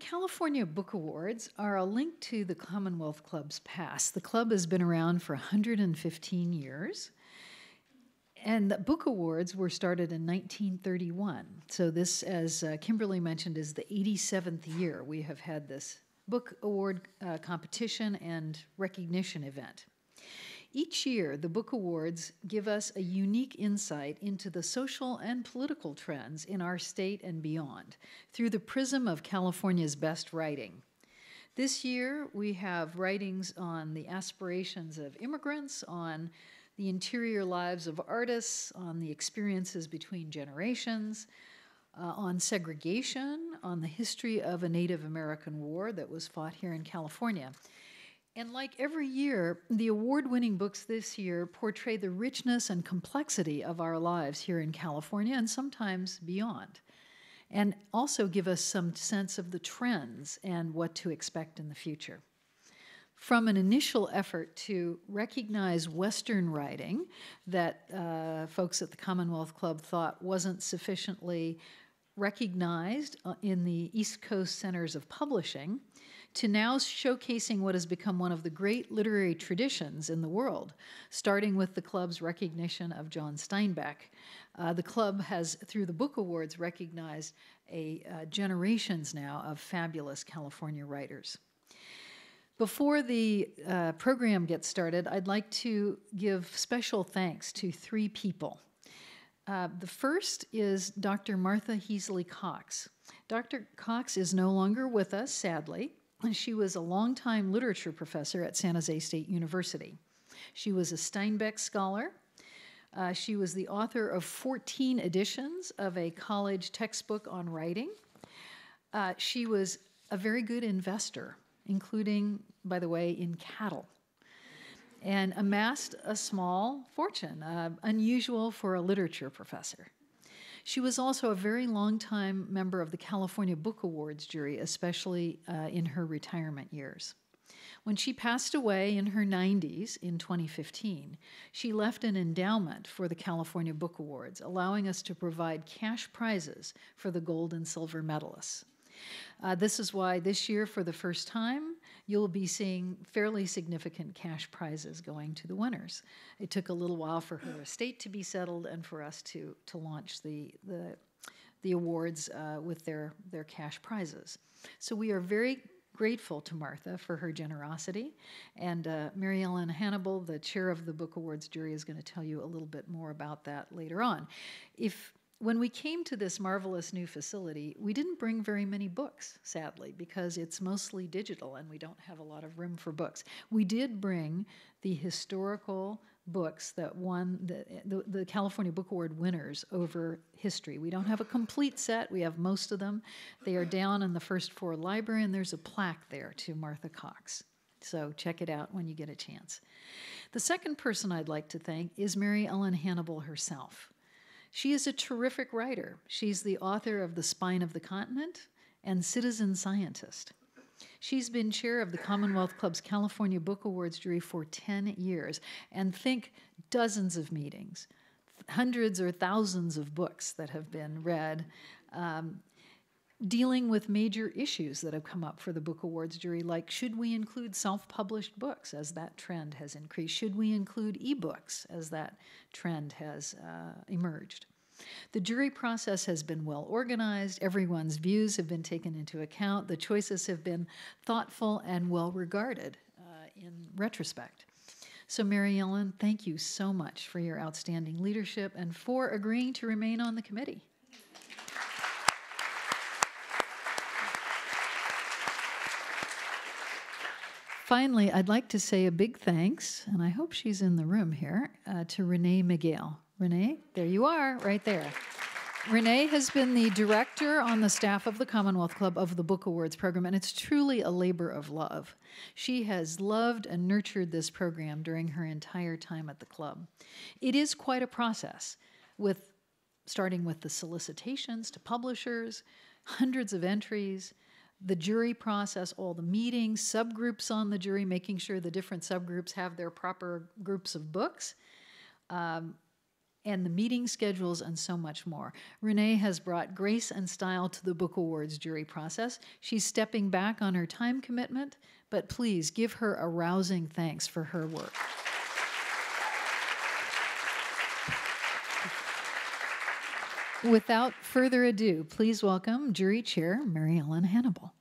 California Book Awards are a link to the Commonwealth Club's past. The club has been around for 115 years, and the Book Awards were started in 1931. So this, as Kimberly mentioned, is the 87th year we have had this book award competition and recognition event. Each year, the Book Awards give us a unique insight into the social and political trends in our state and beyond through the prism of California's best writing. This year, we have writings on the aspirations of immigrants, on the interior lives of artists, on the experiences between generations, on segregation, on the history of a Native American war that was fought here in California. And like every year, the award-winning books this year portray the richness and complexity of our lives here in California and sometimes beyond, and also give us some sense of the trends and what to expect in the future. From an initial effort to recognize Western writing that folks at the Commonwealth Club thought wasn't sufficiently recognized in the East Coast centers of publishing, to now showcasing what has become one of the great literary traditions in the world, starting with the club's recognition of John Steinbeck. The club has, through the Book Awards, recognized generations now of fabulous California writers. Before the program gets started, I'd like to give special thanks to three people. The first is Dr. Martha Heasley Cox. Dr. Cox is no longer with us, sadly. She was a longtime literature professor at San Jose State University. She was a Steinbeck scholar. She was the author of 14 editions of a college textbook on writing. She was a very good investor, including, by the way, in cattle, and amassed a small fortune, unusual for a literature professor. She was also a very long-time member of the California Book Awards jury, especially in her retirement years. When she passed away in her 90s in 2015, she left an endowment for the California Book Awards, allowing us to provide cash prizes for the gold and silver medalists. This is why this year, for the first time, you'll be seeing fairly significant cash prizes going to the winners. It took a little while for her estate to be settled and for us to launch the awards with their cash prizes. So we are very grateful to Martha for her generosity, and Mary Ellen Hannibal, the chair of the Book Awards jury, is going to tell you a little bit more about that later on. When we came to this marvelous new facility, we didn't bring very many books, sadly, because it's mostly digital and we don't have a lot of room for books. We did bring the historical books that won the California Book Award winners over history. We don't have a complete set. We have most of them. They are down in the first floor library, and there's a plaque there to Martha Cox. So check it out when you get a chance. The second person I'd like to thank is Mary Ellen Hannibal herself. She is a terrific writer. She's the author of The Spine of the Continent and Citizen Scientist. She's been chair of the Commonwealth Club's California Book Awards jury for 10 years, and think dozens of meetings, hundreds or thousands of books that have been read, dealing with major issues that have come up for the Book Awards jury, like should we include self-published books as that trend has increased? Should we include ebooks as that trend has emerged? The jury process has been well organized. Everyone's views have been taken into account. The choices have been thoughtful and well regarded in retrospect. So Mary Ellen, thank you so much for your outstanding leadership and for agreeing to remain on the committee. Finally, I'd like to say a big thanks, and I hope she's in the room here, to Renee Miguel. Renee, there you are, right there. Renee has been the director on the staff of the Commonwealth Club of the Book Awards program, and it's truly a labor of love. She has loved and nurtured this program during her entire time at the club. It is quite a process, starting with the solicitations to publishers, hundreds of entries, the jury process, all the meetings, subgroups on the jury, making sure the different subgroups have their proper groups of books, and the meeting schedules, and so much more. Renee has brought grace and style to the Book Awards jury process. She's stepping back on her time commitment, but please give her a rousing thanks for her work. Without further ado, please welcome Jury Chair Mary Ellen Hannibal.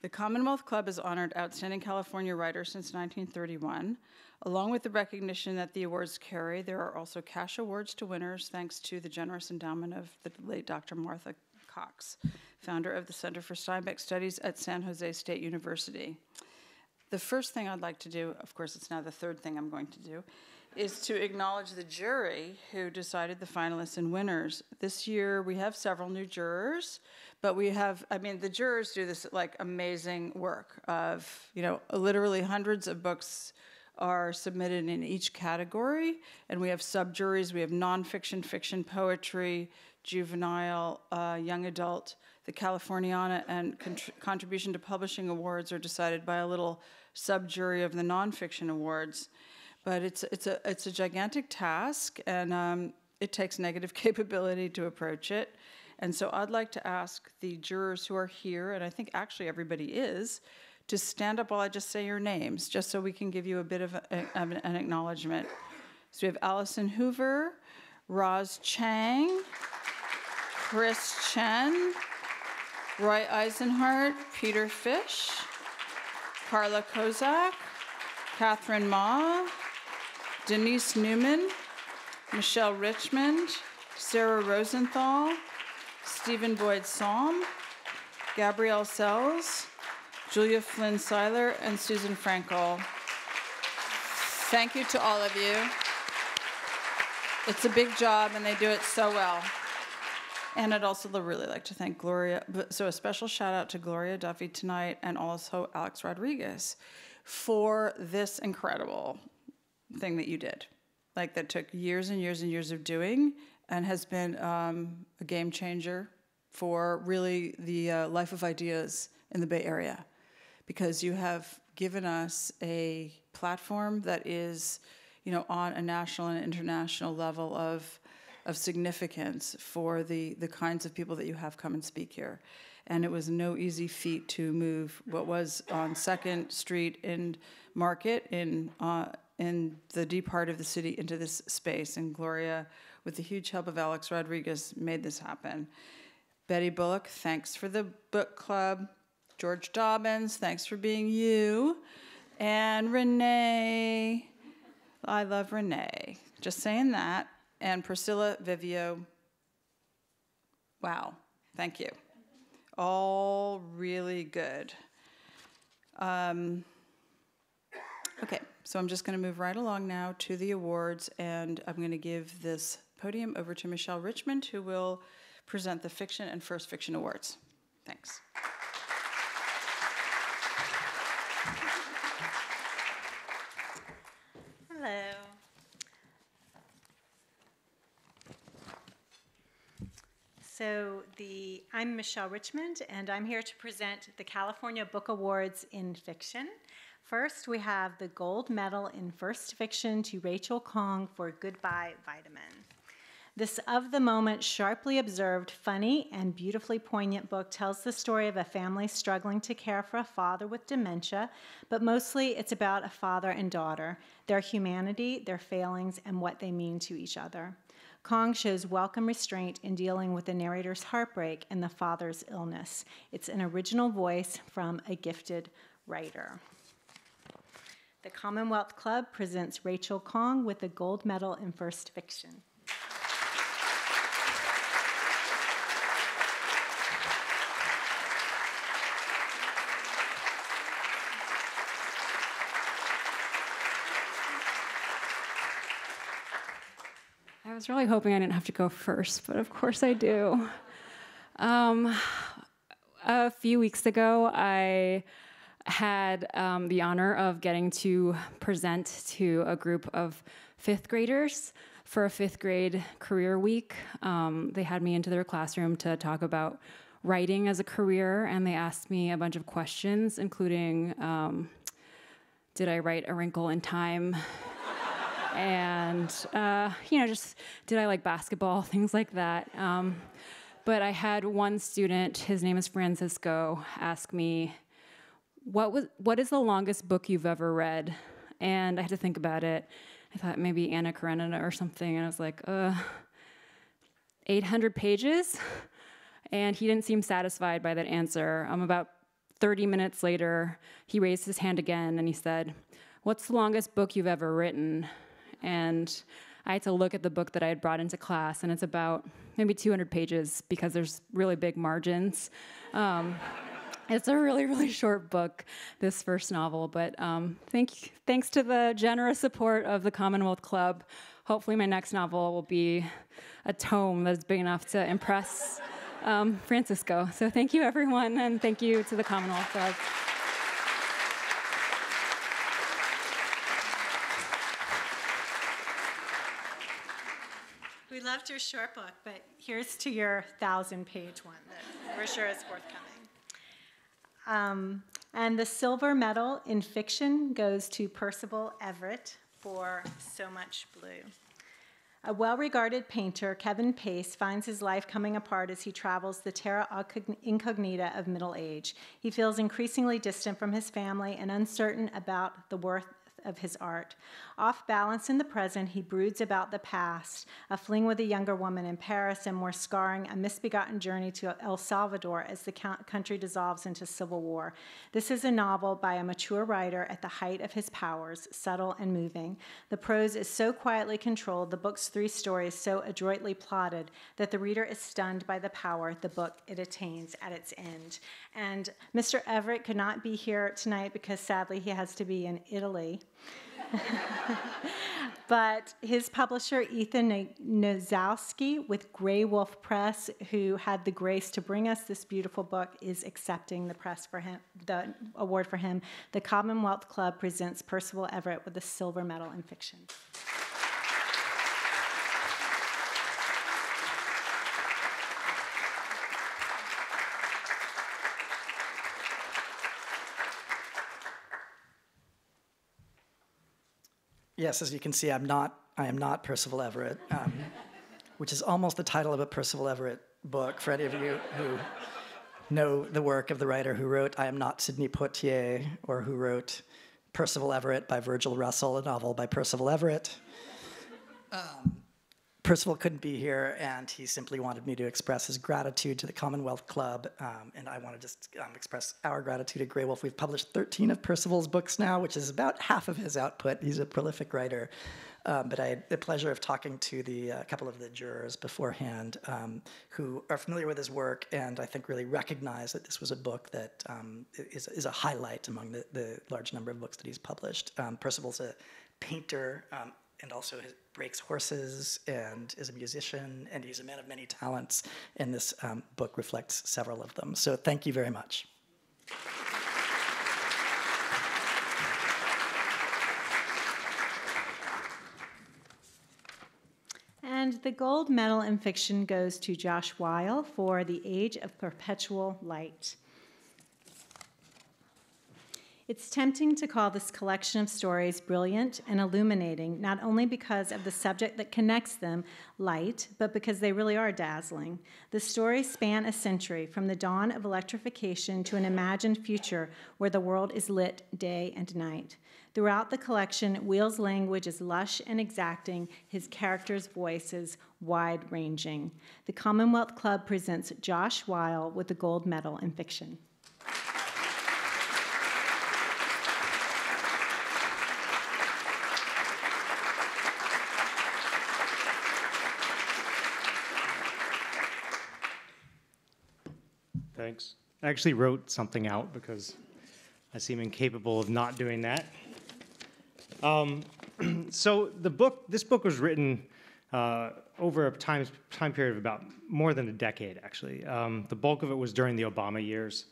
The Commonwealth Club has honored outstanding California writers since 1931. Along with the recognition that the awards carry, there are also cash awards to winners thanks to the generous endowment of the late Dr. Martha Cox, founder of the Center for Steinbeck Studies at San Jose State University. The first thing I'd like to do, of course it's now the third thing I'm going to do, is to acknowledge the jury who decided the finalists and winners. This year we have several new jurors, but we have, the jurors do this like amazing work of, literally hundreds of books are submitted in each category, and we have sub-juries. We have nonfiction, fiction, poetry, juvenile, young adult. The Californiana and Contribution to Publishing Awards are decided by a little sub-jury of the nonfiction awards. But it's a gigantic task, and it takes negative capability to approach it. And so I'd like to ask the jurors who are here, and I think actually everybody is, to stand up while I just say your names, just so we can give you a bit of an acknowledgement. So we have Allison Hoover, Roz Chang, Chris Chen, Roy Eisenhart, Peter Fish, Carla Kozak, Catherine Ma, Denise Newman, Michelle Richmond, Sarah Rosenthal, Stephen Boyd Salm, Gabrielle Sells, Julia Flynn Seiler, and Susan Frankel. Thank you to all of you. It's a big job, and they do it so well. And I'd also really like to thank Gloria, so a special shout out to Gloria Duffy tonight, and also Alex Rodriguez for this incredible thing that you did. Like, that took years and years and years of doing, and has been a game changer for really the life of ideas in the Bay Area, because you have given us a platform that is, on a national and international level of significance for the kinds of people that you have come and speak here. And it was no easy feat to move what was on 2nd Street in Market in the deep heart of the city into this space. And Gloria, with the huge help of Alex Rodriguez, made this happen. Betty Bullock, thanks for the book club. George Dobbins, thanks for being you. And Renee, I love Renee. Just saying that. And Priscilla Vivio, wow, thank you. All really good. Okay, so I'm just going to move right along now to the awards, and I'm going to give this podium over to Michelle Richmond, who will present the Fiction and First Fiction Awards. Thanks. Hello. So I'm Michelle Richmond, and I'm here to present the California Book Awards in Fiction. First, we have the gold medal in First Fiction to Rachel Khong for Goodbye Vitamin. This of-the-moment, sharply observed, funny, and beautifully poignant book tells the story of a family struggling to care for a father with dementia, but mostly it's about a father and daughter, their humanity, their failings, and what they mean to each other. Khong shows welcome restraint in dealing with the narrator's heartbreak and the father's illness. It's an original voice from a gifted writer. The Commonwealth Club presents Rachel Khong with the gold medal in First Fiction. I was really hoping I didn't have to go first, but of course I do. A few weeks ago, I had the honor of getting to present to a group of 5th graders for a 5th grade career week. They had me into their classroom to talk about writing as a career, and they asked me a bunch of questions, including, did I write A Wrinkle in Time? And, just did I like basketball, things like that. But I had one student, his name is Francisco, ask me, what is the longest book you've ever read? And I had to think about it. I thought maybe Anna Karenina or something, and I was like, 800 pages? And he didn't seem satisfied by that answer. About 30 minutes later, he raised his hand again, and he said, what's the longest book you've ever written? And I had to look at the book that I had brought into class, and it's about maybe 200 pages because there's really big margins. It's a really, really short book, this first novel, but thanks to the generous support of the Commonwealth Club, hopefully my next novel will be a tome that's big enough to impress Francisco. So thank you, everyone, and thank you to the Commonwealth Club. We loved your short book, but here's to your 1,000-page one that we're sure is forthcoming. And the silver medal in fiction goes to Percival Everett for So Much Blue. A well-regarded painter, Kevin Pace, finds his life coming apart as he travels the terra incognita of middle age. He feels increasingly distant from his family and uncertain about the worth of his art. Off balance in the present, he broods about the past, a fling with a younger woman in Paris, and more scarring, a misbegotten journey to El Salvador as the country dissolves into civil war. This is a novel by a mature writer at the height of his powers, subtle and moving. The prose is so quietly controlled, the book's 3 stories so adroitly plotted, that the reader is stunned by the power the book it attains at its end. And Mr. Everett could not be here tonight because sadly he has to be in Italy. But his publisher, Ethan Nozowski, with Grey Wolf Press, who had the grace to bring us this beautiful book, is accepting the award for him. The Commonwealth Club presents Percival Everett with the silver medal in fiction. Yes, as you can see, I am not Percival Everett, which is almost the title of a Percival Everett book for any of you who know the work of the writer who wrote I Am Not Sidney Poitier, or who wrote Percival Everett by Virgil Russell, a novel by Percival Everett. Percival couldn't be here, and he simply wanted me to express his gratitude to the Commonwealth Club, and I want to just express our gratitude to Grey Wolf. We've published 13 of Percival's books now, which is about half of his output. He's a prolific writer, but I had the pleasure of talking to a couple of the jurors beforehand who are familiar with his work, and I think really recognize that this was a book that is a highlight among the large number of books that he's published. Percival's a painter, and also breaks horses, and is a musician, and he's a man of many talents, and this book reflects several of them. So thank you very much. And the gold medal in fiction goes to Josh Weil for The Age of Perpetual Light. It's tempting to call this collection of stories brilliant and illuminating, not only because of the subject that connects them, light, but because they really are dazzling. The stories span a century, from the dawn of electrification to an imagined future where the world is lit day and night. Throughout the collection, Weil's language is lush and exacting, his characters' voices wide-ranging. The Commonwealth Club presents Josh Weil with the gold medal in fiction. Thanks. I actually wrote something out because I seem incapable of not doing that. So this book was written over a time period of about more than a decade, actually. The bulk of it was during the Obama years,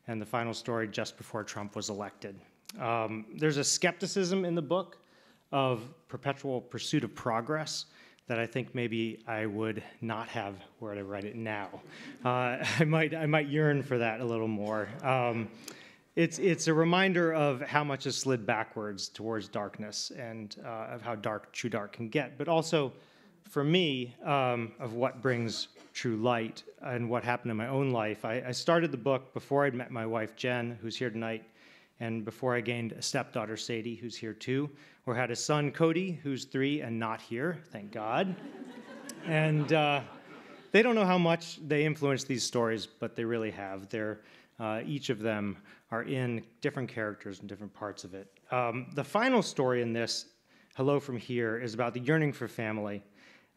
and the final story just before Trump was elected. There's a skepticism in the book of perpetual pursuit of progress, that I think maybe I would not have where to write it now. I might yearn for that a little more. It's a reminder of how much has slid backwards towards darkness and of how true dark can get, but also for me, of what brings true light and what happened in my own life. I started the book before I'd met my wife, Jen, who's here tonight, and before I gained a stepdaughter, Sadie, who's here too, or had a son, Cody, who's 3 and not here, thank God. And they don't know how much they influenced these stories, but they really have. Each of them are in different characters in different parts of it. The final story in this, Hello From Here, is about the yearning for family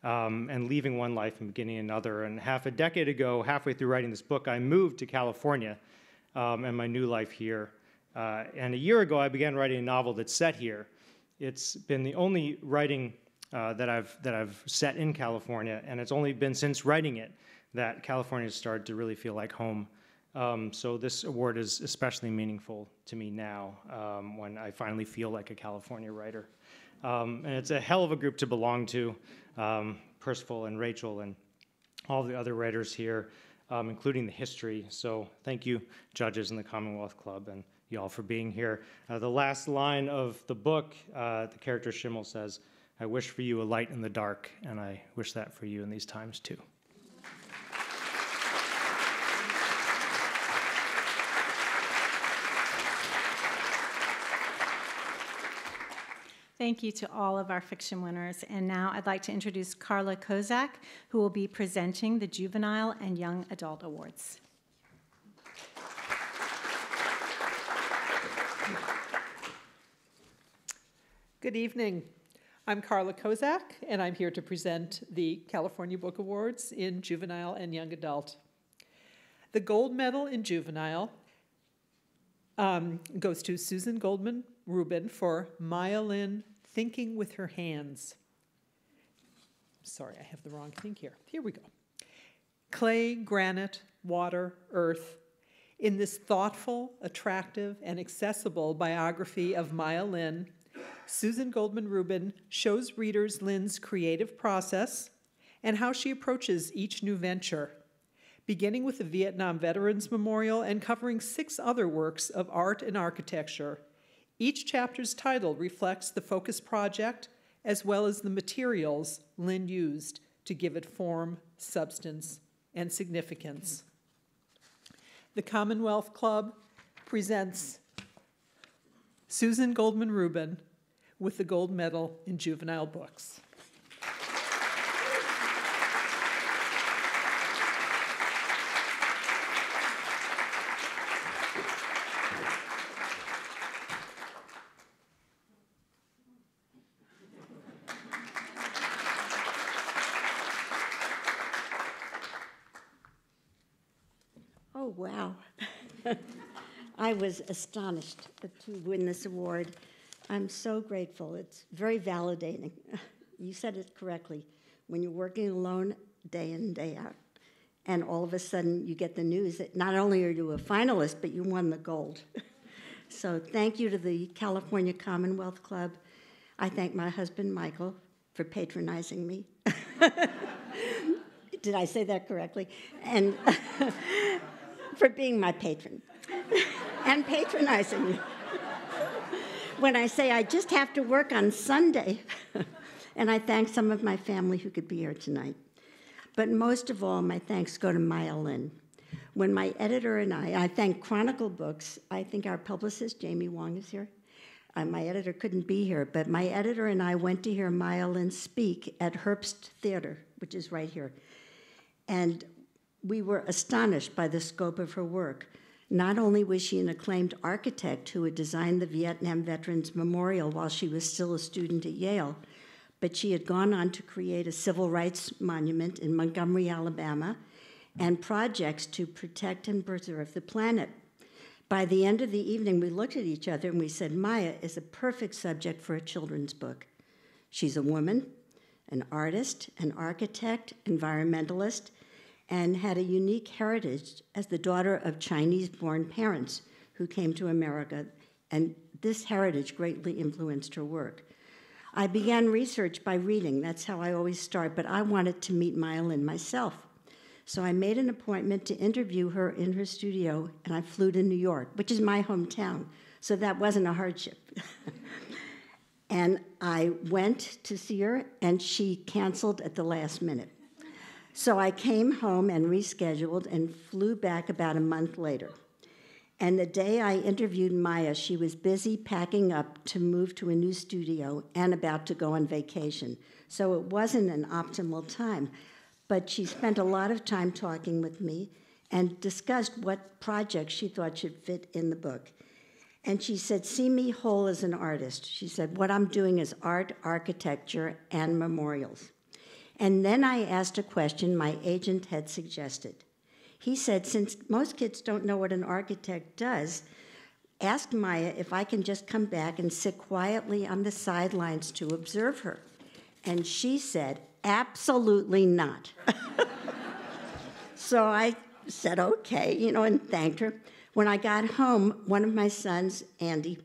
and leaving one life and beginning another. And half a decade ago, halfway through writing this book, I moved to California and my new life here. And a year ago, I began writing a novel that's set here. It's been the only writing that I've set in California, and it's only been since writing it that California has started to really feel like home. So this award is especially meaningful to me now when I finally feel like a California writer. And it's a hell of a group to belong to, Percival and Rachel and all the other writers here, including the history. So thank you, judges in the Commonwealth Club, and y'all for being here. The last line of the book, the character Schimmel says, "I wish for you a light in the dark," and I wish that for you in these times too. Thank you to all of our fiction winners. And now I'd like to introduce Carla Kozak, who will be presenting the Juvenile and Young Adult Awards. Good evening. I'm Carla Kozak, and I'm here to present the California Book Awards in Juvenile and Young Adult. The gold medal in Juvenile goes to Susan Goldman Rubin for Maya Lin, Thinking with Her Hands. Sorry, I have the wrong thing here. Here we go. Clay, granite, water, earth. In this thoughtful, attractive, and accessible biography of Maya Lin, Susan Goldman Rubin shows readers Lin's creative process and how she approaches each new venture, beginning with the Vietnam Veterans Memorial and covering 6 other works of art and architecture. Each chapter's title reflects the focus project as well as the materials Lin used to give it form, substance, and significance. The Commonwealth Club presents Susan Goldman Rubin with the gold medal in juvenile books. Oh, wow. I was astonished to win this award. I'm so grateful. It's very validating. You said it correctly. When you're working alone day in and day out, and all of a sudden you get the news that not only are you a finalist, but you won the gold. So thank you to the California Commonwealth Club. I thank my husband, Michael, for patronizing me. Did I say that correctly? And for being my patron and patronizing me. When I say I just have to work on Sunday. And I thank some of my family who could be here tonight. But most of all, my thanks go to Maya Lin. When my editor and I thank Chronicle Books. I think our publicist, Jamie Wong, is here. My editor couldn't be here, but my editor and I went to hear Maya Lin speak at Herbst Theater, which is right here. And we were astonished by the scope of her work. Not only was she an acclaimed architect who had designed the Vietnam Veterans Memorial while she was still a student at Yale, but she had gone on to create a civil rights monument in Montgomery, Alabama, and projects to protect and preserve the planet. By the end of the evening, we looked at each other and we said, Maya is a perfect subject for a children's book. She's a woman, an artist, an architect, environmentalist, and had a unique heritage as the daughter of Chinese-born parents who came to America, and this heritage greatly influenced her work. I began research by reading. That's how I always start, but I wanted to meet Maya Lin myself. So I made an appointment to interview her in her studio, and I flew to New York, which is my hometown, so that wasn't a hardship. And I went to see her, and she canceled at the last minute. So I came home and rescheduled and flew back about a month later. And the day I interviewed Maya, she was busy packing up to move to a new studio and about to go on vacation. So it wasn't an optimal time. But she spent a lot of time talking with me and discussed what projects she thought should fit in the book. And she said, see me whole as an artist. She said, what I'm doing is art, architecture, and memorials. And then I asked a question my agent had suggested. He said, since most kids don't know what an architect does, ask Maya if I can just come back and sit quietly on the sidelines to observe her. And she said, absolutely not. So I said, okay, and thanked her. When I got home, one of my sons, Andy,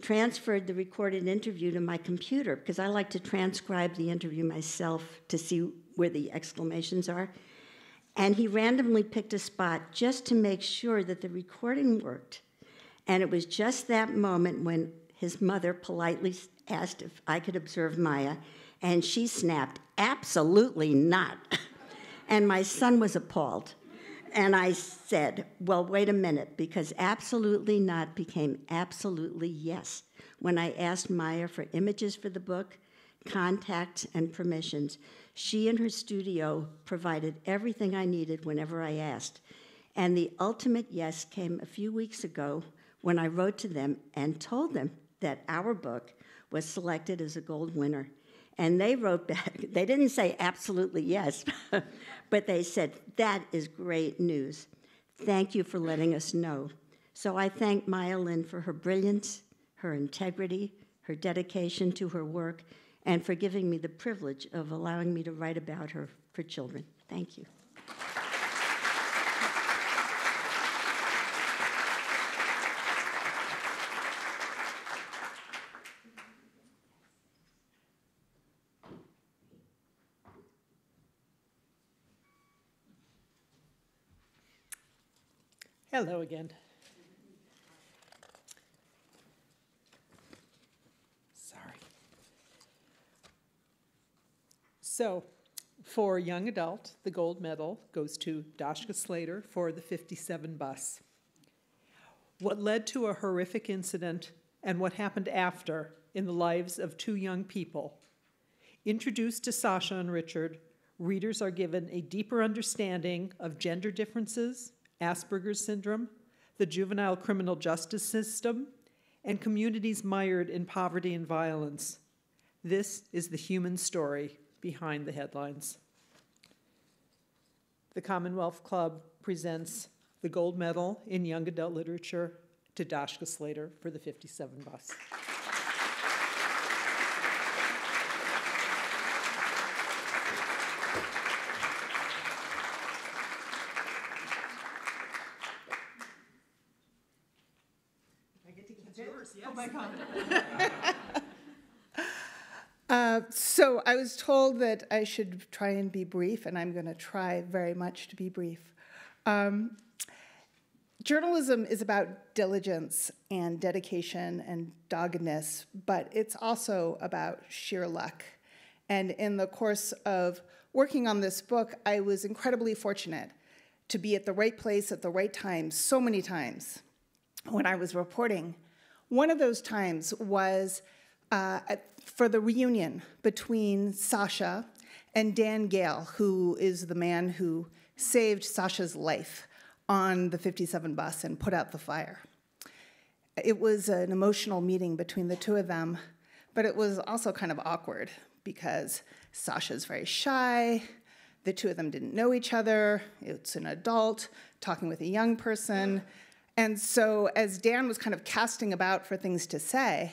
transferred the recorded interview to my computer because I like to transcribe the interview myself to see where the exclamations are. And he randomly picked a spot just to make sure that the recording worked. And it was just that moment when his mother politely asked if I could observe Maya, and she snapped, absolutely not. And my son was appalled. And I said, well, wait a minute, because absolutely not became absolutely yes when I asked Maya for images for the book, contacts, and permissions. She and her studio provided everything I needed whenever I asked. And the ultimate yes came a few weeks ago when I wrote to them and told them that our book was selected as a gold winner. And they wrote back, they didn't say absolutely yes, but they said, that is great news. Thank you for letting us know. So I thank Maya Lin for her brilliance, her integrity, her dedication to her work, and for giving me the privilege of allowing me to write about her for children. Thank you. Hello again. Sorry. So, for young adult, the gold medal goes to Dashka Slater for the 57 bus. What led to a horrific incident and what happened after in the lives of two young people. Introduced to Sasha and Richard, readers are given a deeper understanding of gender differences, Asperger's syndrome, the juvenile criminal justice system, and communities mired in poverty and violence. This is the human story behind the headlines. The Commonwealth Club presents the gold medal in young adult literature to Dashka Slater for the 57 bus. Oh my God. So I was told that I should try and be brief, and I'm going to try very much to be brief. Journalism is about diligence and dedication and doggedness, but it's also about sheer luck. And in the course of working on this book, I was incredibly fortunate to be at the right place at the right time so many times when I was reporting. One of those times was for the reunion between Sasha and Dan Gale, who is the man who saved Sasha's life on the 57 bus and put out the fire. It was an emotional meeting between the two of them, but it was also kind of awkward because Sasha's very shy, the two of them didn't know each other, it's an adult talking with a young person, and so as Dan was kind of casting about for things to say,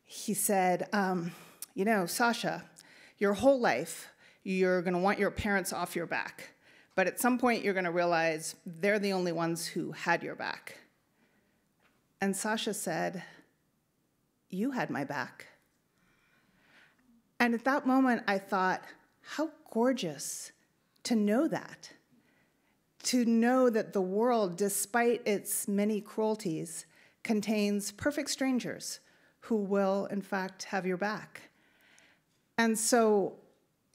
he said, you know, Sasha, your whole life, you're going to want your parents off your back. But at some point, you're going to realize they're the only ones who had your back. And Sasha said, you had my back. And at that moment, I thought, how gorgeous to know that. To know that the world, despite its many cruelties, contains perfect strangers who will, in fact, have your back. And so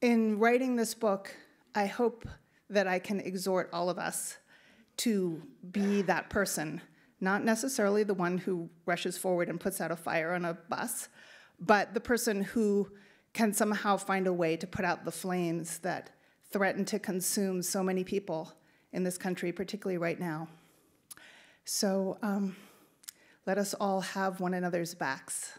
in writing this book, I hope that I can exhort all of us to be that person, not necessarily the one who rushes forward and puts out a fire on a bus, but the person who can somehow find a way to put out the flames that threaten to consume so many people in this country, particularly right now. So let us all have one another's backs.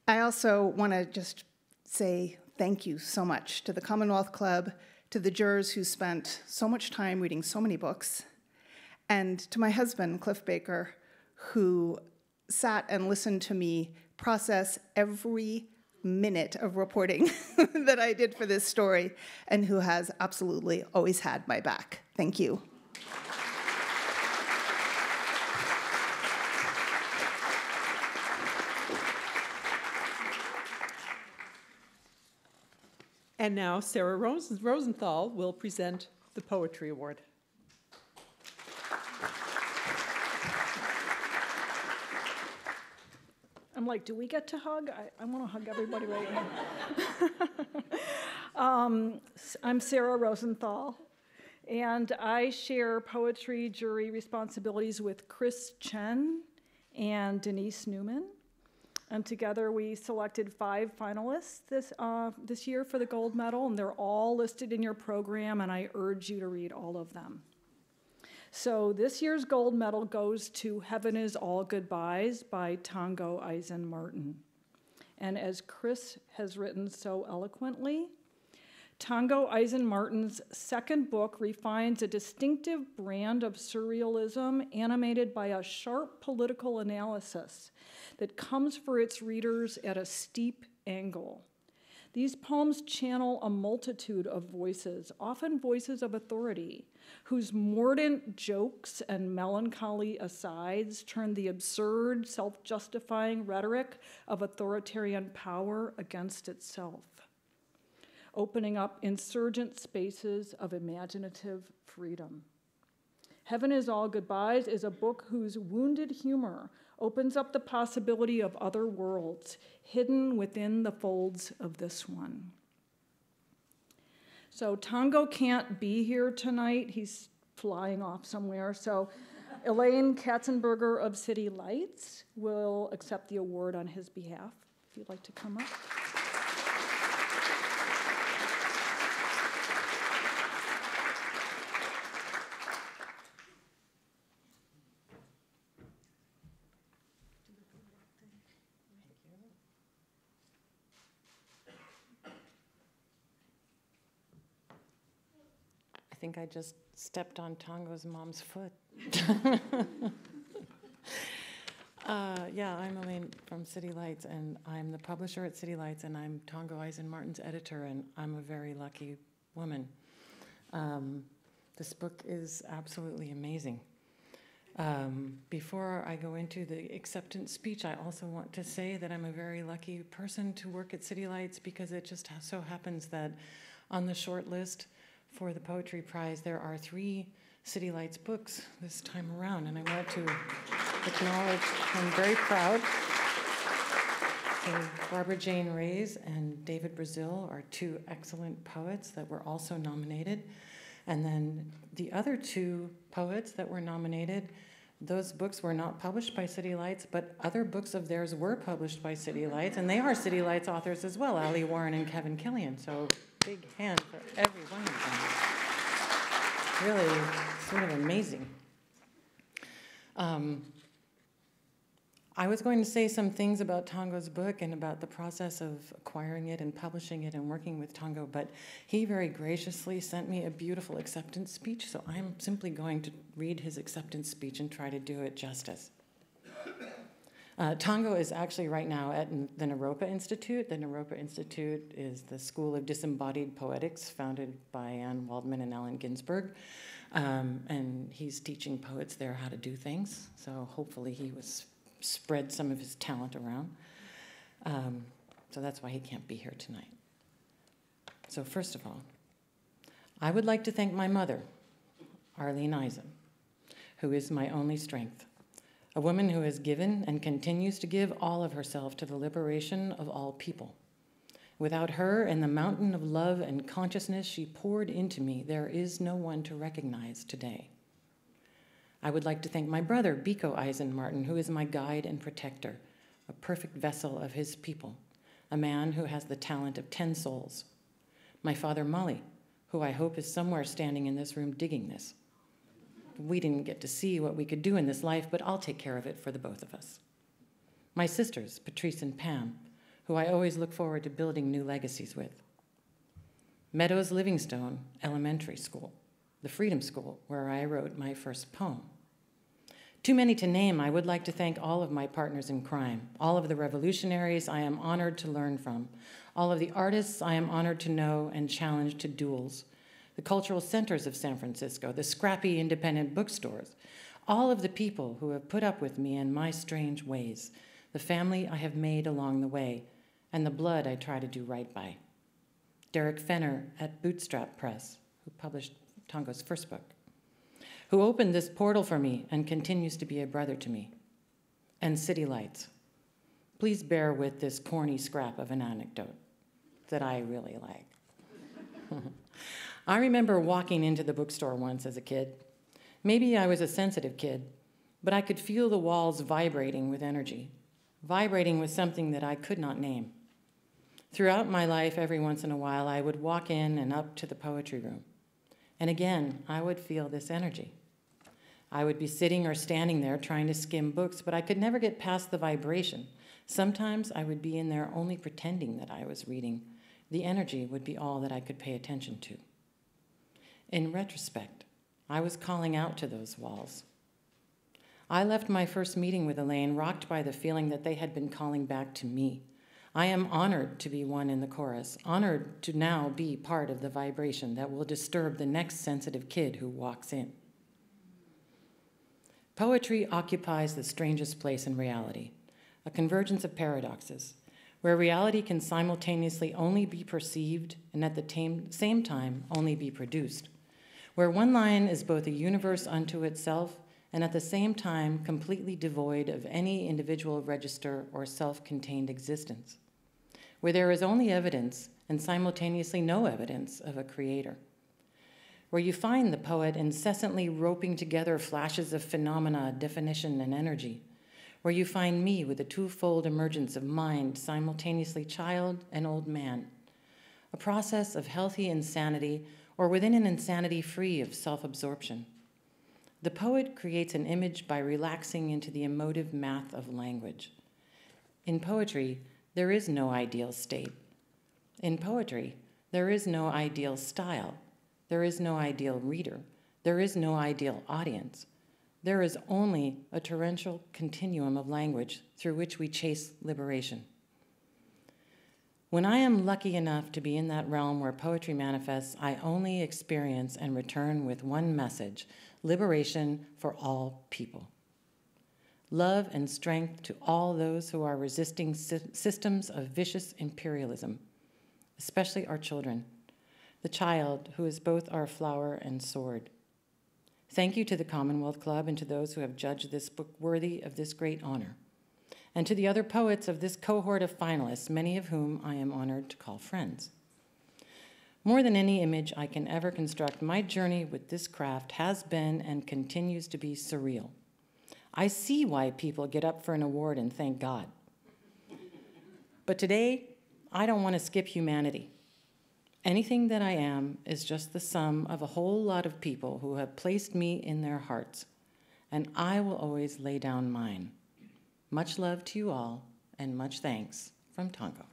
I also want to just say thank you so much to the Commonwealth Club, to the jurors who spent so much time reading so many books, and to my husband, Cliff Baker, who sat and listened to me process every minute of reporting that I did for this story, and who has absolutely always had my back. Thank you. And now Sarah Rosenthal will present the Poetry Award. I'm like, do we get to hug? I want to hug everybody right now. I'm Sarah Rosenthal, and I share poetry jury responsibilities with Chris Chen and Denise Newman. And together we selected 5 finalists this year for the gold medal, and they're all listed in your program, and I urge you to read all of them. So this year's gold medal goes to Heaven is All Goodbyes by Tongo Eisen Martin. And as Chris has written so eloquently, Tongo Eisen Martin's second book refines a distinctive brand of surrealism animated by a sharp political analysis that comes for its readers at a steep angle. These poems channel a multitude of voices, often voices of authority, whose mordant jokes and melancholy asides turn the absurd, self-justifying rhetoric of authoritarian power against itself, opening up insurgent spaces of imaginative freedom. Heaven is All Goodbyes is a book whose wounded humor opens up the possibility of other worlds hidden within the folds of this one. So Tongo can't be here tonight. He's flying off somewhere. So Elaine Katzenberger of City Lights will accept the award on his behalf, if you'd like to come up. I think I just stepped on Tongo's mom's foot. Yeah, I'm Elaine from City Lights, and I'm the publisher at City Lights, and I'm Tongo Eisen Martin's editor, and I'm a very lucky woman. This book is absolutely amazing. Before I go into the acceptance speech, I also want to say that I'm a very lucky person to work at City Lights, because it just so happens that on the short list for the Poetry Prize, there are 3 City Lights books this time around, and I want to acknowledge, I'm very proud. So Barbara Jane Reyes and David Brazil are 2 excellent poets that were also nominated. And then the other 2 poets that were nominated, those books were not published by City Lights, but other books of theirs were published by City Lights, and they are City Lights authors as well, Ali Warren and Kevin Killian. So big hand for every one of them. Really sort of amazing. I was going to say some things about Tongo's book and about the process of acquiring it and publishing it and working with Tongo, but he very graciously sent me a beautiful acceptance speech, so I'm simply going to read his acceptance speech and try to do it justice. Tongo is actually right now at the Naropa Institute. The Naropa Institute is the School of Disembodied Poetics founded by Anne Waldman and Allen Ginsberg. And he's teaching poets there how to do things. So hopefully he was spread some of his talent around. so that's why he can't be here tonight. So first of all, I would like to thank my mother, Arlene Eisen, who is my only strength, a woman who has given and continues to give all of herself to the liberation of all people. Without her and the mountain of love and consciousness she poured into me, there is no one to recognize today. I would like to thank my brother, Biko Eisen Martin, who is my guide and protector, a perfect vessel of his people, a man who has the talent of 10 souls. My father, Molly, who I hope is somewhere standing in this room digging this. We didn't get to see what we could do in this life, but I'll take care of it for the both of us. My sisters, Patrice and Pam, who I always look forward to building new legacies with. Meadows Livingstone Elementary School, the Freedom School, where I wrote my first poem. Too many to name. I would like to thank all of my partners in crime, all of the revolutionaries I am honored to learn from, all of the artists I am honored to know and challenge to duels, the cultural centers of San Francisco, the scrappy independent bookstores, all of the people who have put up with me and my strange ways, the family I have made along the way, and the blood I try to do right by. Derek Fenner at Bootstrap Press, who published Tongo's first book, who opened this portal for me and continues to be a brother to me. And City Lights. Please bear with this corny scrap of an anecdote that I really like. I remember walking into the bookstore once as a kid. Maybe I was a sensitive kid, but I could feel the walls vibrating with energy, vibrating with something that I could not name. Throughout my life, every once in a while, I would walk in and up to the poetry room. And again, I would feel this energy. I would be sitting or standing there trying to skim books, but I could never get past the vibration. Sometimes I would be in there only pretending that I was reading. The energy would be all that I could pay attention to. In retrospect, I was calling out to those walls. I left my first meeting with Elaine rocked by the feeling that they had been calling back to me. I am honored to be one in the chorus, honored to now be part of the vibration that will disturb the next sensitive kid who walks in. Poetry occupies the strangest place in reality, a convergence of paradoxes, where reality can simultaneously only be perceived and at the same time only be produced, where one line is both a universe unto itself and at the same time completely devoid of any individual register or self-contained existence, where there is only evidence and simultaneously no evidence of a creator, where you find the poet incessantly roping together flashes of phenomena, definition, and energy, where you find me with a twofold emergence of mind, simultaneously child and old man, a process of healthy insanity or within an insanity free of self-absorption. The poet creates an image by relaxing into the emotive math of language. In poetry, there is no ideal state. In poetry, there is no ideal style. There is no ideal reader. There is no ideal audience. There is only a torrential continuum of language through which we chase liberation. When I am lucky enough to be in that realm where poetry manifests, I only experience and return with one message: liberation for all people. Love and strength to all those who are resisting systems of vicious imperialism, especially our children, the child who is both our flower and sword. Thank you to the Commonwealth Club and to those who have judged this book worthy of this great honor, and to the other poets of this cohort of finalists, many of whom I am honored to call friends. More than any image I can ever construct, my journey with this craft has been and continues to be surreal. I see why people get up for an award and thank God. But today, I don't want to skip humanity. Anything that I am is just the sum of a whole lot of people who have placed me in their hearts, and I will always lay down mine. Much love to you all, and much thanks from Tongo.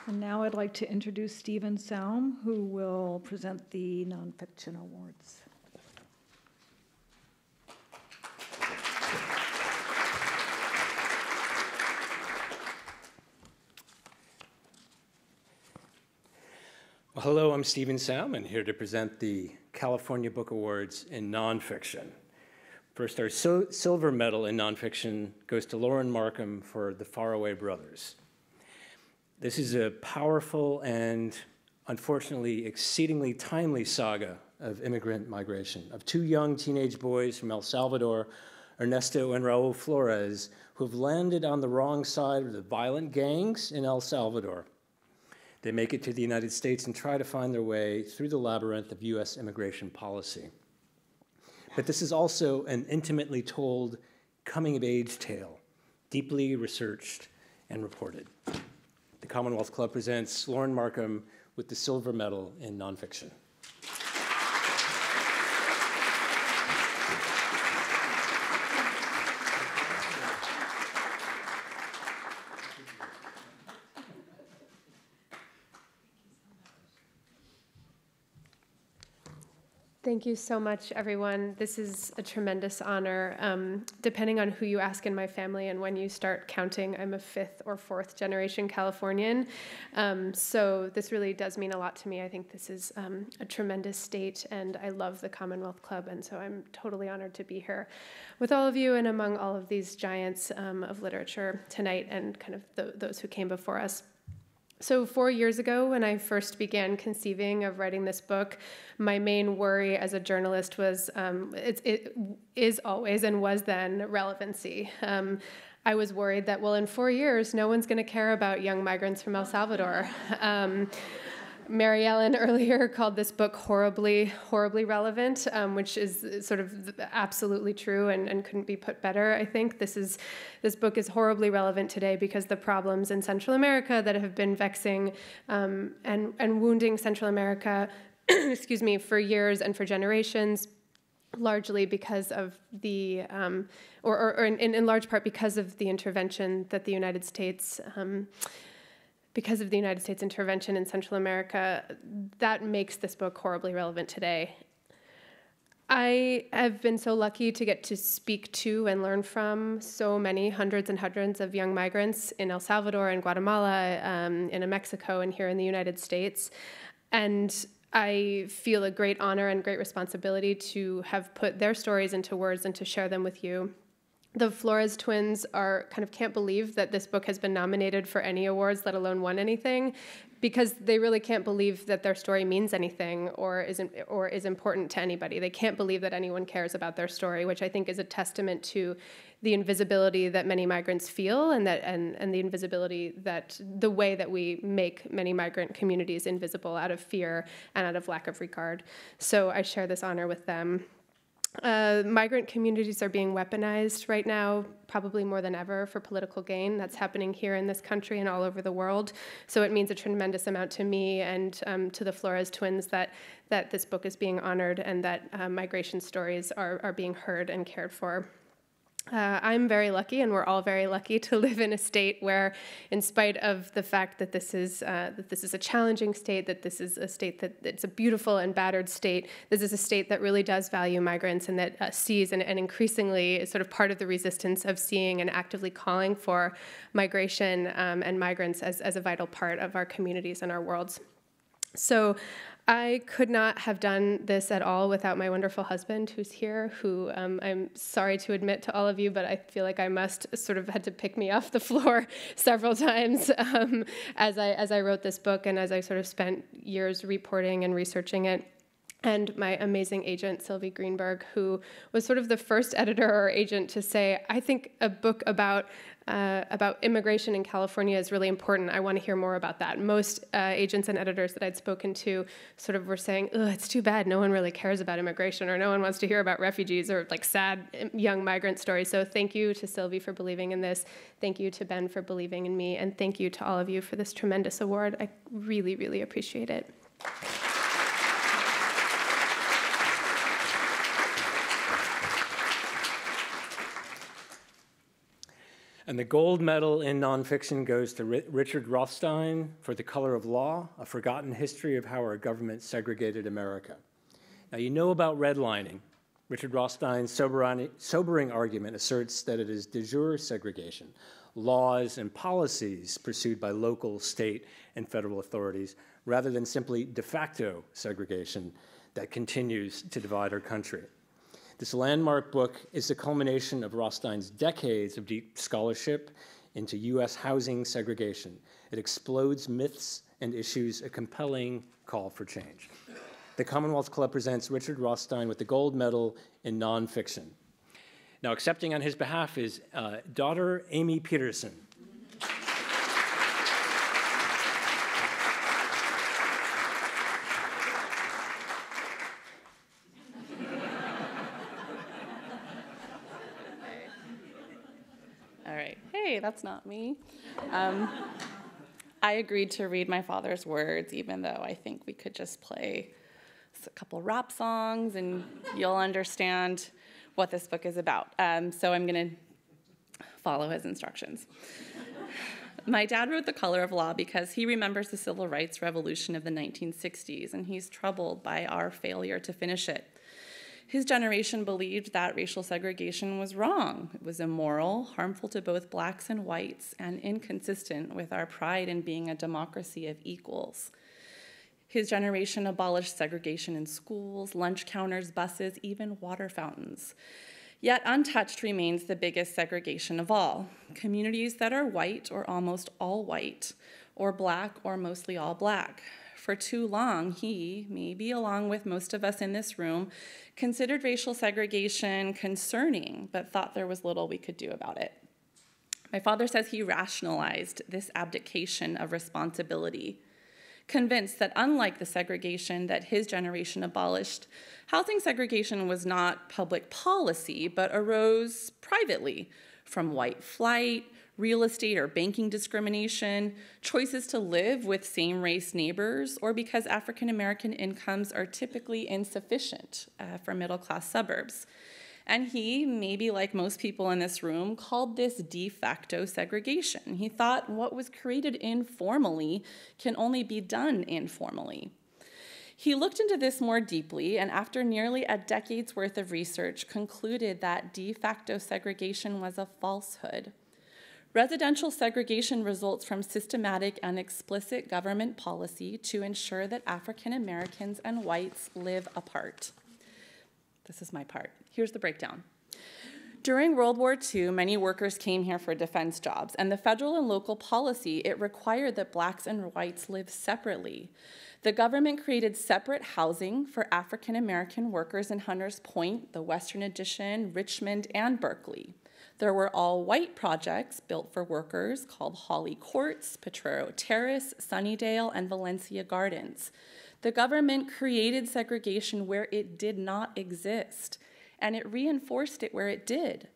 And now I'd like to introduce Stephen Saum, who will present the nonfiction awards. Well, hello, I'm Stephen Saum, and here to present the California Book Awards in nonfiction. First, our silver medal in nonfiction goes to Lauren Markham for The Faraway Brothers. This is a powerful and unfortunately exceedingly timely saga of immigrant migration, of two young teenage boys from El Salvador, Ernesto and Raul Flores, who have landed on the wrong side of the violent gangs in El Salvador. They make it to the United States and try to find their way through the labyrinth of US immigration policy. But this is also an intimately told coming-of-age tale, deeply researched and reported. The Commonwealth Club presents Lauren Markham with the Silver Medal in Nonfiction. Thank you so much, everyone. This is a tremendous honor. Depending on who you ask in my family and when you start counting, I'm a 5th or 4th generation Californian. So this really does mean a lot to me. I think this is a tremendous state, and I love the Commonwealth Club, and so I'm totally honored to be here with all of you and among all of these giants of literature tonight and kind of those who came before us. So 4 years ago, when I first began conceiving of writing this book, my main worry as a journalist was, it is always and was then, relevancy. I was worried that, well, in 4 years, no one's going to care about young migrants from El Salvador. Mary Ellen earlier called this book horribly, horribly relevant, which is sort of absolutely true and couldn't be put better, I think. This book is horribly relevant today because the problems in Central America that have been vexing and wounding Central America, excuse me, for years and for generations, largely because of the, or in large part because of the intervention that the United States because of the United States intervention in Central America, that makes this book horribly relevant today. I have been so lucky to get to speak to and learn from so many hundreds and hundreds of young migrants in El Salvador and Guatemala, in Mexico, and here in the United States. And I feel a great honor and great responsibility to have put their stories into words and to share them with you. The Flores twins can't believe that this book has been nominated for any awards, let alone won anything, because they really can't believe that their story means anything or is important to anybody. They can't believe that anyone cares about their story, which I think is a testament to the invisibility that many migrants feel and the invisibility that the way that we make many migrant communities invisible out of fear and out of lack of regard. So I share this honor with them. Migrant communities are being weaponized right now, probably more than ever, for political gain. That's happening here in this country and all over the world. So it means a tremendous amount to me and to the Flores twins that this book is being honored and that migration stories are being heard and cared for. I'm very lucky, and we're all very lucky to live in a state where, in spite of the fact that this is a challenging state, that this is a state that it's a beautiful and battered state, this is a state that really does value migrants and that sees and increasingly is sort of part of the resistance of seeing and actively calling for migration and migrants as a vital part of our communities and our worlds. So I could not have done this at all without my wonderful husband who's here, who I'm sorry to admit to all of you, but I feel like I must sort of had to pick me off the floor several times as I wrote this book and as I sort of spent years reporting and researching it. And my amazing agent, Sylvie Greenberg, who was sort of the first editor or agent to say, I think a book about immigration in California is really important. I want to hear more about that. Most agents and editors that I'd spoken to sort of were saying, ugh, it's too bad no one really cares about immigration or no one wants to hear about refugees or like sad young migrant stories. So thank you to Sylvie for believing in this. Thank you to Ben for believing in me. And thank you to all of you for this tremendous award. I really, really appreciate it. And the gold medal in nonfiction goes to Richard Rothstein for The Color of Law, A Forgotten History of How Our Government Segregated America. Now, you know about redlining. Richard Rothstein's sobering argument asserts that it is de jure segregation, laws and policies pursued by local, state, and federal authorities, rather than simply de facto segregation, that continues to divide our country. This landmark book is the culmination of Rothstein's decades of deep scholarship into U.S. housing segregation. It explodes myths and issues a compelling call for change. The Commonwealth Club presents Richard Rothstein with the gold medal in nonfiction. Now, accepting on his behalf is daughter Amy Peterson. All right. Hey, that's not me. I agreed to read my father's words, even though I think we could just play a couple rap songs and you'll understand what this book is about. So I'm going to follow his instructions. My dad wrote The Color of Law because he remembers the civil rights revolution of the 1960s, and he's troubled by our failure to finish it. His generation believed that racial segregation was wrong. It was immoral, harmful to both blacks and whites, and inconsistent with our pride in being a democracy of equals. His generation abolished segregation in schools, lunch counters, buses, even water fountains. Yet untouched remains the biggest segregation of all. Communities that are white or almost all white, or black or mostly all black. For too long, he, maybe along with most of us in this room, considered racial segregation concerning, but thought there was little we could do about it. My father says he rationalized this abdication of responsibility, convinced that unlike the segregation that his generation abolished, housing segregation was not public policy, but arose privately from white flight, real estate or banking discrimination, choices to live with same-race neighbors, or because African American incomes are typically insufficient for middle-class suburbs. And he, maybe like most people in this room, called this de facto segregation. He thought what was created informally can only be done informally. He looked into this more deeply, and after nearly a decade's worth of research, concluded that de facto segregation was a falsehood. Residential segregation results from systematic and explicit government policy to ensure that African Americans and whites live apart. This is my part. Here's the breakdown. During World War II, many workers came here for defense jobs, and the federal and local policy, it required that blacks and whites live separately. The government created separate housing for African American workers in Hunters Point, the Western Addition, Richmond, and Berkeley. There were all-white projects built for workers called Hawley Courts, Potrero Terrace, Sunnydale, and Valencia Gardens. The government created segregation where it did not exist, and it reinforced it where it did.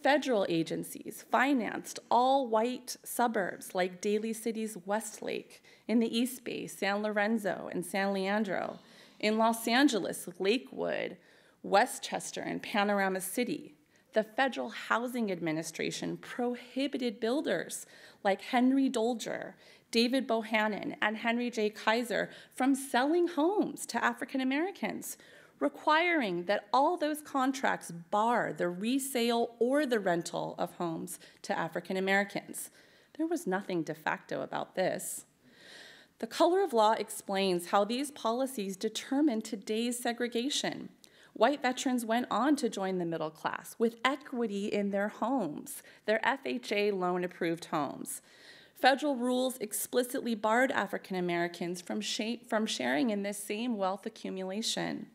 Federal agencies financed all-white suburbs like Daly City's Westlake, in the East Bay, San Lorenzo, and San Leandro, in Los Angeles, Lakewood, Westchester, and Panorama City. The Federal Housing Administration prohibited builders like Henry Dolger, David Bohannon, and Henry J. Kaiser from selling homes to African Americans, requiring that all those contracts bar the resale or the rental of homes to African Americans. There was nothing de facto about this. The Color of Law explains how these policies determine today's segregation. White veterans went on to join the middle class with equity in their homes, their FHA loan-approved homes. Federal rules explicitly barred African Americans from sharing in this same wealth accumulation.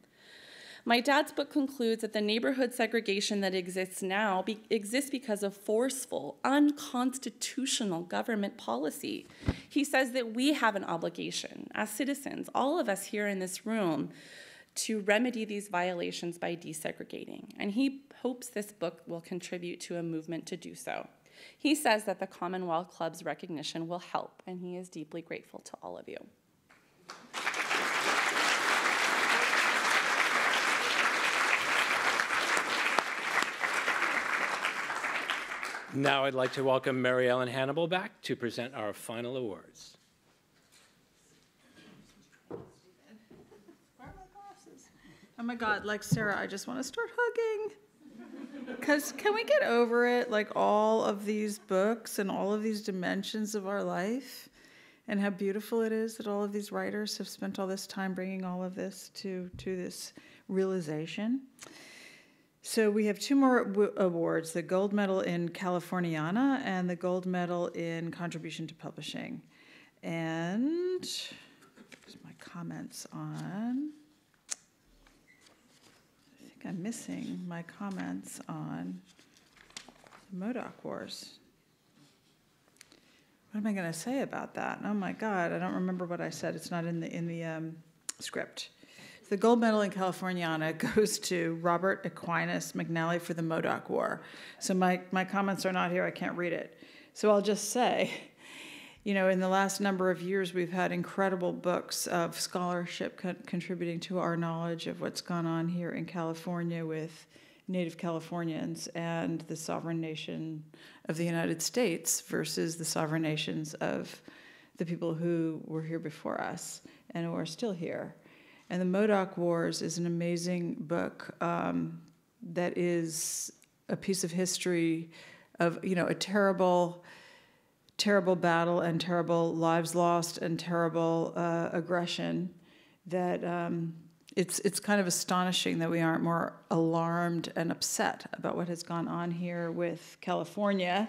My dad's book concludes that the neighborhood segregation that exists now exists because of forceful, unconstitutional government policy. He says that we have an obligation as citizens, all of us here in this room, to remedy these violations by desegregating. And he hopes this book will contribute to a movement to do so. He says that the Commonwealth Club's recognition will help, and he is deeply grateful to all of you. Now I'd like to welcome Mary Ellen Hannibal back to present our final awards. Oh my God, like Sarah, I just want to start hugging. Because can we get over it, like all of these books and all of these dimensions of our life? and how beautiful it is that all of these writers have spent all this time bringing all of this to this realization. So we have two more awards, the gold medal in Californiana and the gold medal in contribution to publishing. And here's my comments on, I think I'm missing my comments on the MODOK Wars. What am I going to say about that? Oh my God, I don't remember what I said. It's not in the script. The gold medal in Californiana goes to Robert Aquinas McNally for the MODOK War. So my comments are not here. I can't read it. So I'll just say, you know, in the last number of years, we've had incredible books of scholarship contributing to our knowledge of what's gone on here in California with Native Californians and the sovereign nation of the United States versus the sovereign nations of the people who were here before us and who are still here. And the MODOK Wars is an amazing book that is a piece of history of, you know, a terrible, terrible battle and terrible lives lost and terrible aggression that it's kind of astonishing that we aren't more alarmed and upset about what has gone on here with California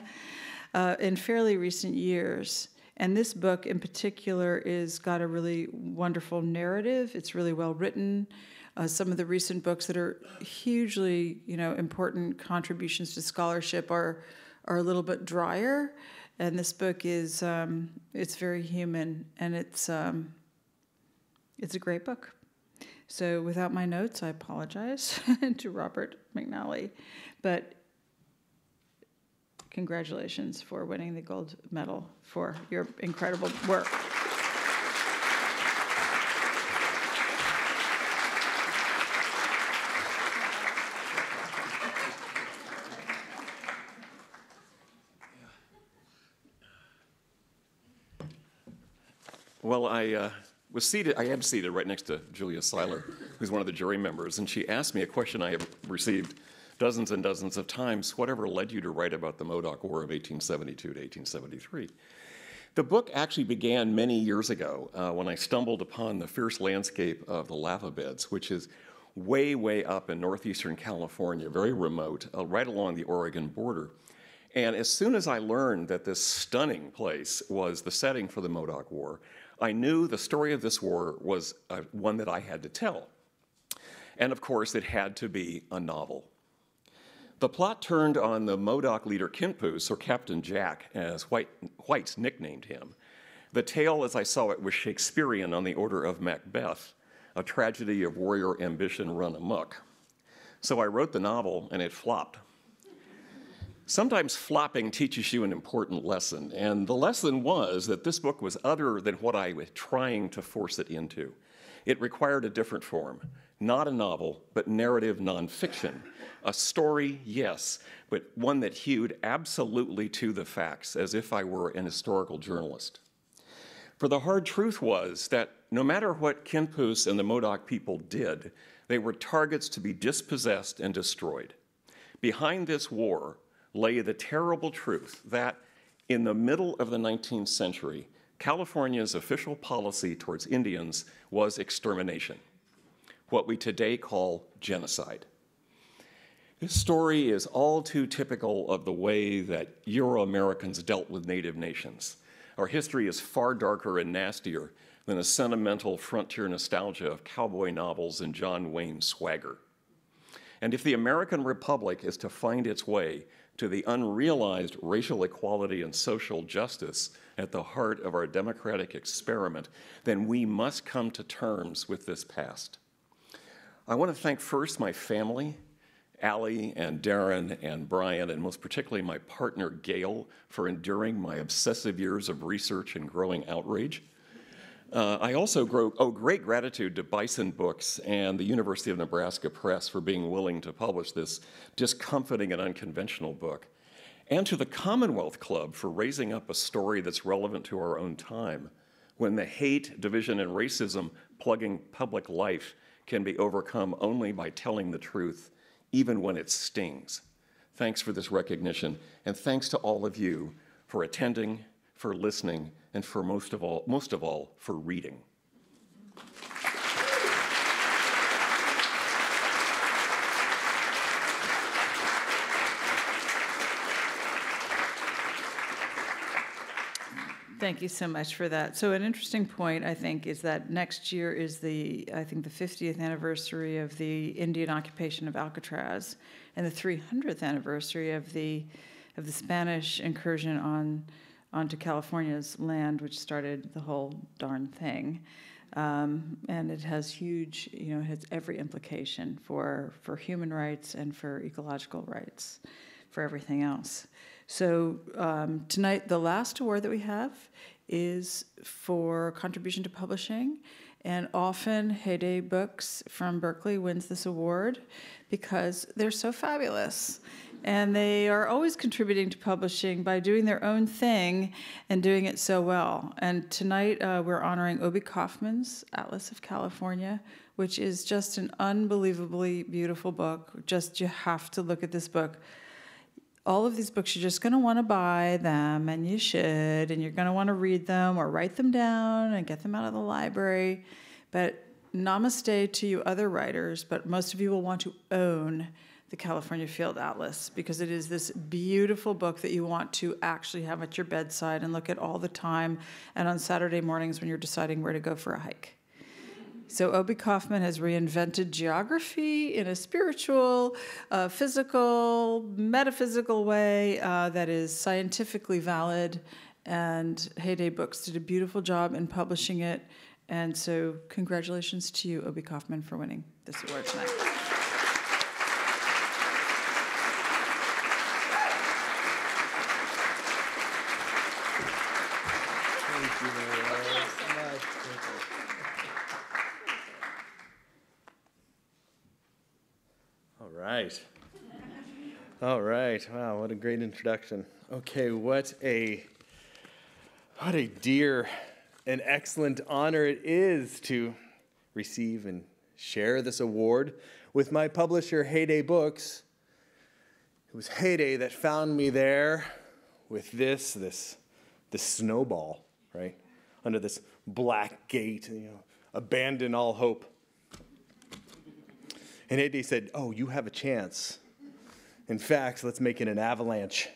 in fairly recent years. And this book in particular is got a really wonderful narrative. It's really well written. Some of the recent books that are hugely, you know, important contributions to scholarship are a little bit drier. And this book is it's very human, and it's a great book. So without my notes, I apologize to Robert McNally, but congratulations for winning the gold medal for your incredible work. Well, I am seated right next to Julia Seiler, who's one of the jury members, and she asked me a question I have received dozens and dozens of times: whatever led you to write about the MODOK War of 1872 to 1873? The book actually began many years ago when I stumbled upon the fierce landscape of the lava beds, which is way, way up in northeastern California, very remote, right along the Oregon border. And as soon as I learned that this stunning place was the setting for the MODOK War, I knew the story of this war was one that I had to tell. And of course, it had to be a novel. The plot turned on the MODOK leader Kinpus, or Captain Jack, as White nicknamed him. The tale, as I saw it, was Shakespearean on the order of Macbeth, a tragedy of warrior ambition run amok. So I wrote the novel, and it flopped. Sometimes flopping teaches you an important lesson, and the lesson was that this book was other than what I was trying to force it into. It required a different form, not a novel, but narrative nonfiction. A story, yes, but one that hewed absolutely to the facts, as if I were an historical journalist. For the hard truth was that no matter what Kinpus and the MODOK people did, they were targets to be dispossessed and destroyed. Behind this war lay the terrible truth that in the middle of the 19th century, California's official policy towards Indians was extermination, what we today call genocide. This story is all too typical of the way that Euro-Americans dealt with native nations. Our history is far darker and nastier than the sentimental frontier nostalgia of cowboy novels and John Wayne swagger. And if the American Republic is to find its way to the unrealized racial equality and social justice at the heart of our democratic experiment, then we must come to terms with this past. I want to thank first my family, Allie and Darren and Brian, and most particularly my partner, Gail, for enduring my obsessive years of research and growing outrage. I also owe great gratitude to Bison Books and the University of Nebraska Press for being willing to publish this discomforting and unconventional book, and to the Commonwealth Club for raising up a story that's relevant to our own time, when the hate, division, and racism plugging public life can be overcome only by telling the truth, even when it stings. Thanks for this recognition, and thanks to all of you for attending, for listening, and for most of all, for reading. Thank you so much for that. So an interesting point, I think, is that next year is the 50th anniversary of the Indian occupation of Alcatraz and the 300th anniversary of the Spanish incursion onto California's land, which started the whole darn thing. And it has huge, it has every implication for human rights and for ecological rights, for everything else. So tonight, the last award that we have is for contribution to publishing. And often Heyday Books from Berkeley wins this award because they're so fabulous. And they are always contributing to publishing by doing their own thing and doing it so well. And tonight, we're honoring Obie Kaufman's Atlas of California, which is just an unbelievably beautiful book. You have to look at this book. All of these books, you're just going to want to buy them, and you should, and you're going to want to read them or write them down and get them out of the library. But namaste to you other writers, but most of you will want to own the California Field Atlas because it is this beautiful book that you want to actually have at your bedside and look at all the time and on Saturday mornings when you're deciding where to go for a hike. So Obie Kaufman has reinvented geography in a spiritual, physical, metaphysical way that is scientifically valid, and Heyday Books did a beautiful job in publishing it. And so congratulations to you, Obie Kaufman, for winning this award tonight. Thank you very much. All right. Wow, what a great introduction. Okay, what a dear and excellent honor it is to receive and share this award with my publisher, Heyday Books. It was Heyday that found me there with this snowball, right? Under this black gate, abandon all hope. And Heyday said, oh, you have a chance. In fact, let's make it an avalanche.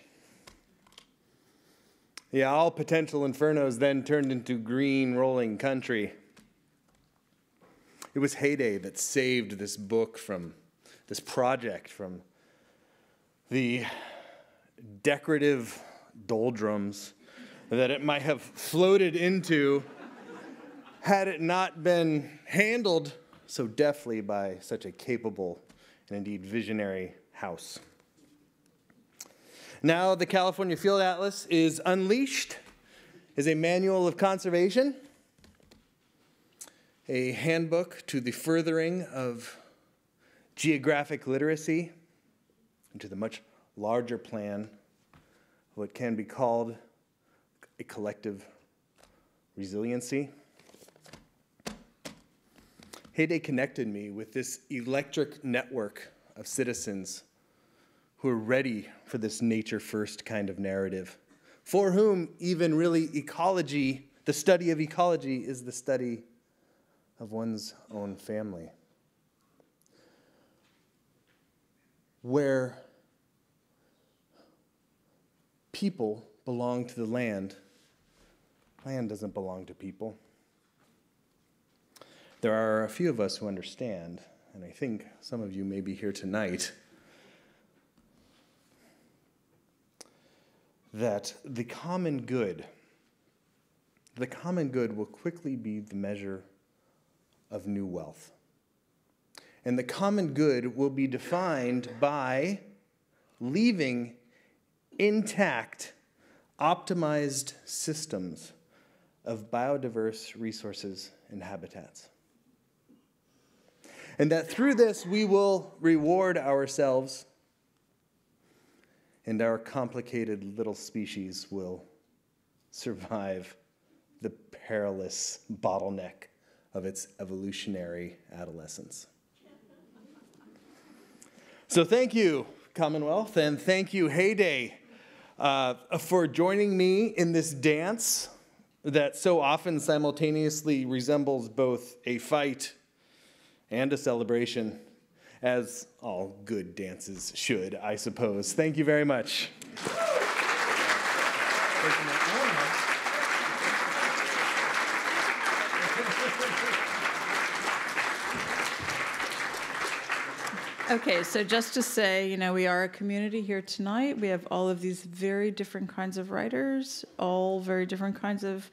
Yeah, all potential infernos then turned into green rolling country. It was Heyday that saved this book from this project, from the decorative doldrums that it might have floated into had it not been handled so deftly by such a capable and indeed visionary house. Now the California Field Atlas is unleashed as a manual of conservation, a handbook to the furthering of geographic literacy, and to the much larger plan of what can be called a collective resiliency. Heyday connected me with this electric network of citizens who are ready for this nature-first kind of narrative, for whom even really ecology, the study of ecology, is the study of one's own family. Where people belong to the land, land doesn't belong to people. There are a few of us who understand, and I think some of you may be here tonight, that the common good will quickly be the measure of new wealth. And the common good will be defined by leaving intact, optimized systems of biodiverse resources and habitats. And that through this we will reward ourselves, and our complicated little species will survive the perilous bottleneck of its evolutionary adolescence. So thank you, Commonwealth, and thank you, Heyday, for joining me in this dance that so often simultaneously resembles both a fight and a celebration, as all good dances should, I suppose. Thank you very much. Okay, so just to say, you know, we are a community here tonight. We have all of these very different kinds of writers, all very different kinds of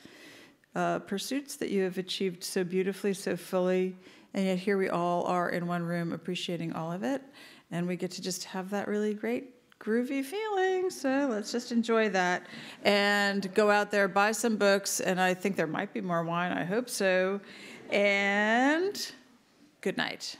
pursuits that you have achieved so beautifully, so fully, and yet here we all are in one room appreciating all of it, and we get to just have that really great groovy feeling. So let's just enjoy that and go out there, buy some books, and I think there might be more wine, I hope so, and good night.